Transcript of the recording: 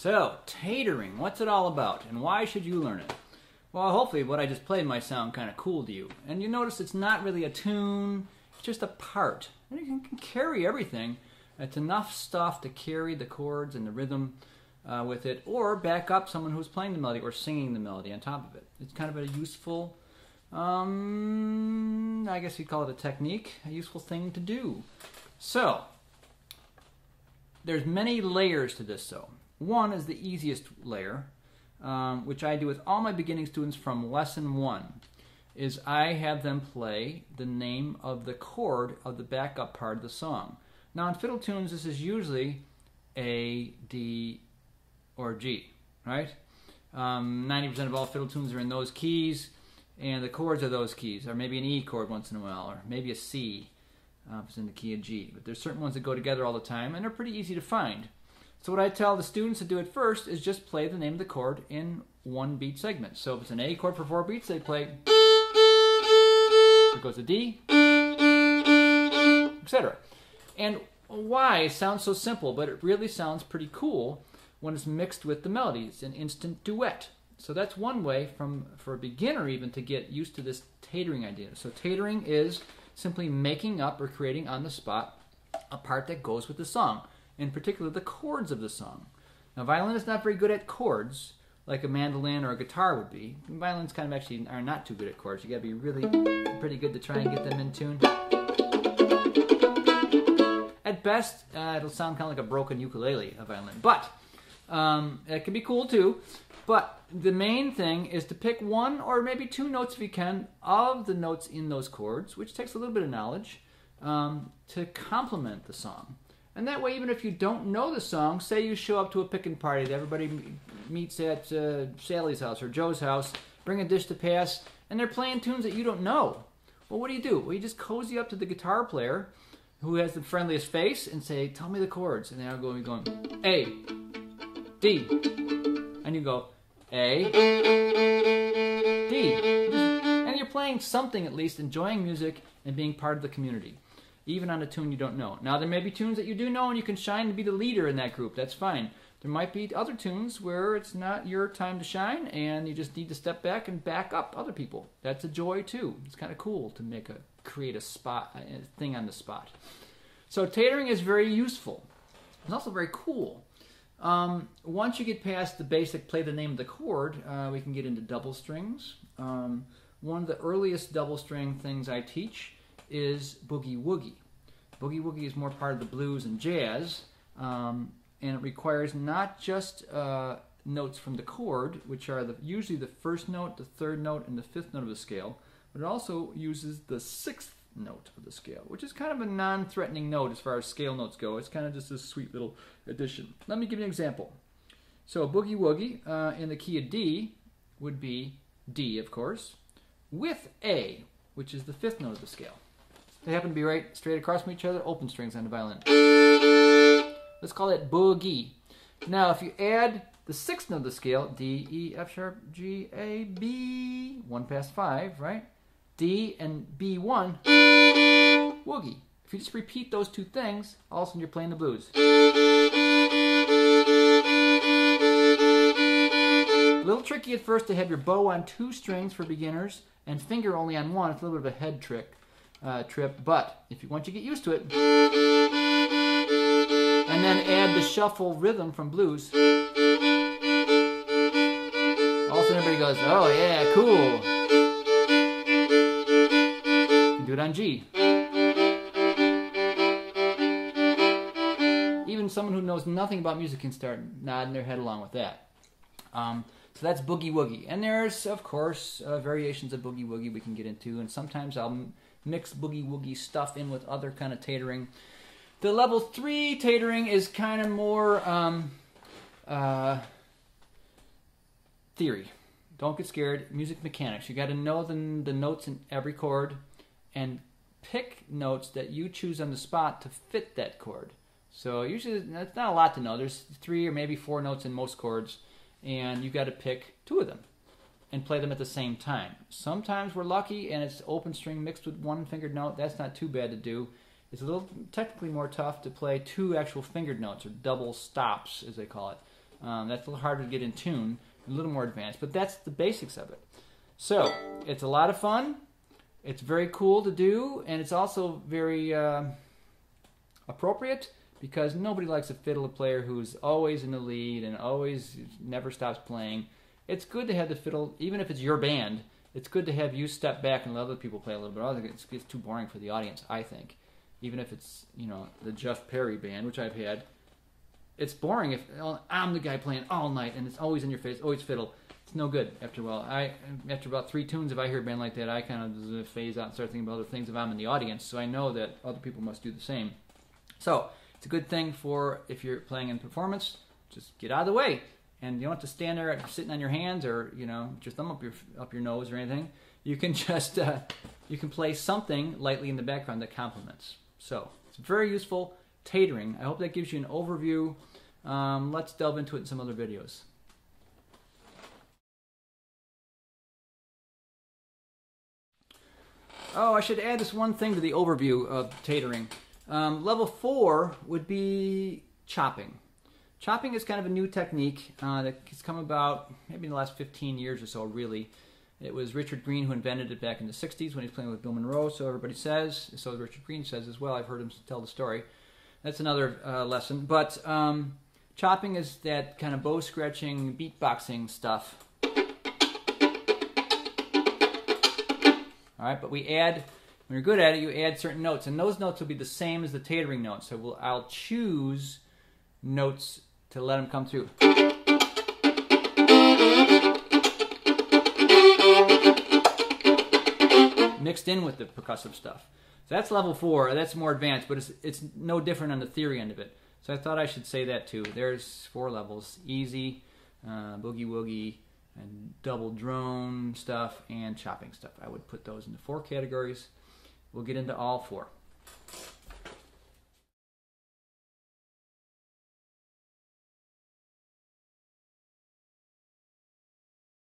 So, tatering, what's it all about, and why should you learn it? Well, hopefully what I just played might sound kind of cool to you. And you notice it's not really a tune, it's just a part. And you can carry everything. It's enough stuff to carry the chords and the rhythm with it, or back up someone who's playing the melody or singing the melody on top of it. It's kind of a useful, I guess you'd call it a technique, a useful thing to do. So, there's many layers to this though. One is the easiest layer, which I do with all my beginning students from lesson 1, is I have them play the name of the chord of the backup part of the song. Now in fiddle tunes, this is usually A, D, or G, right? 90% of all fiddle tunes are in those keys, and the chords are those keys, or maybe an E chord once in a while, or maybe a C if it's in the key of G. But there's certain ones that go together all the time, and they're pretty easy to find. So what I tell the students to do at first is just play the name of the chord in one beat segment. So if it's an A chord for 4 beats, they play, it goes to D, etc. And why? It sounds so simple, but it really sounds pretty cool when it's mixed with the melody. It's an instant duet. So that's one way for a beginner even to get used to this tatering idea. So tatering is simply making up or creating on the spot a part that goes with the song, in particular the chords of the song. Now violin is not very good at chords like a mandolin or a guitar would be. Violins kind of actually are not too good at chords. You gotta be really pretty good to try and get them in tune. At best, it'll sound kind of like a broken ukulele, a violin. But it can be cool too. But the main thing is to pick one or maybe 2 notes if you can of the notes in those chords, which takes a little bit of knowledge, to complement the song. And that way, even if you don't know the song, say you show up to a picking party that everybody meets at Sally's house or Joe's house, bring a dish to pass, and they're playing tunes that you don't know. Well, what do? Well, you just cozy up to the guitar player who has the friendliest face and say, tell me the chords. And they'll go going, A, D. And you go, A, D. And you're playing something at least, enjoying music and being part of the community, even on a tune you don't know. Now, there may be tunes that you do know and you can shine to be the leader in that group. That's fine. There might be other tunes where it's not your time to shine and you just need to step back and back up other people. That's a joy too. It's kind of cool to create a thing on the spot. So tatering is very useful. It's also very cool. Once you get past the basic play the name of the chord, we can get into double strings. One of the earliest double string things I teach is Boogie Woogie. Boogie Woogie is more part of the blues and jazz, and it requires not just notes from the chord, which are usually the first note, the third note, and the fifth note of the scale, but it also uses the sixth note of the scale, which is kind of a non-threatening note as far as scale notes go. It's kind of just a sweet little addition. Let me give you an example. So Boogie Woogie in the key of D would be D, of course, with A, which is the fifth note of the scale. They happen to be right straight across from each other, open strings on the violin. Let's call it boogie. Now, if you add the sixth note of the scale, D, E, F sharp, G, A, B, 1 past 5, right? D and B1, woogie. If you just repeat those 2 things, all of a sudden you're playing the blues. A little tricky at first to have your bow on 2 strings for beginners and finger only on 1. It's a little bit of a head trip, but once you get used to it, and then add the shuffle rhythm from blues, all of a sudden everybody goes, oh yeah, cool. Do it on G. Even someone who knows nothing about music can start nodding their head along with that. So that's Boogie Woogie. And there's, of course, variations of Boogie Woogie we can get into, and sometimes I'll mix Boogie Woogie stuff in with other kind of tatering. The level 3 tatering is kind of more theory. Don't get scared. Music mechanics. You got to know the notes in every chord and pick notes that you choose on the spot to fit that chord. So usually that's not a lot to know. There's 3 or maybe 4 notes in most chords, and you got to pick 2 of them and play them at the same time. Sometimes we're lucky and it's open string mixed with 1 fingered note. That's not too bad to do. It's a little technically more tough to play 2 actual fingered notes, or double stops as they call it. That's a little harder to get in tune, a little more advanced, but that's the basics of it. So it's a lot of fun. It's very cool to do, and it's also very appropriate because nobody likes a fiddle player who's always in the lead and always never stops playing. It's good to have the fiddle, even if it's your band, it's good to have you step back and let other people play a little bit. I think it's too boring for the audience, I think. Even if it's, you know, the Geoff Perry band, which I've had. It's boring if I'm the guy playing all night and it's always in your face, always fiddle. It's no good after a while. After about 3 tunes, if I hear a band like that, I kind of phase out and start thinking about other things if I'm in the audience. So I know that other people must do the same. So it's a good thing for if you're playing in performance. Just get out of the way, and you don't have to stand there sitting on your hands or, you know, just thumb up your nose or anything. You can just you can play something lightly in the background that complements. So it's very useful. Tatering. I hope that gives you an overview. Let's delve into it in some other videos. Oh, I should add this one thing to the overview of tatering. Level 4 would be chopping. Chopping is kind of a new technique that has come about maybe in the last 15 years or so, really. It was Richard Green who invented it back in the 60s when he was playing with Bill Monroe, so everybody says. So Richard Green says as well. I've heard him tell the story. That's another lesson. But chopping is that kind of bow scratching, beatboxing stuff. All right, but we add, when you're good at it, you add certain notes, and those notes will be the same as the tatering notes. So I'll choose notes to let them come through. Mixed in with the percussive stuff. So that's level 4. That's more advanced, but it's no different on the theory end of it. So I thought I should say that too. There's 4 levels: easy, boogie woogie, and double drone stuff, and chopping stuff. I would put those into 4 categories. We'll get into all 4.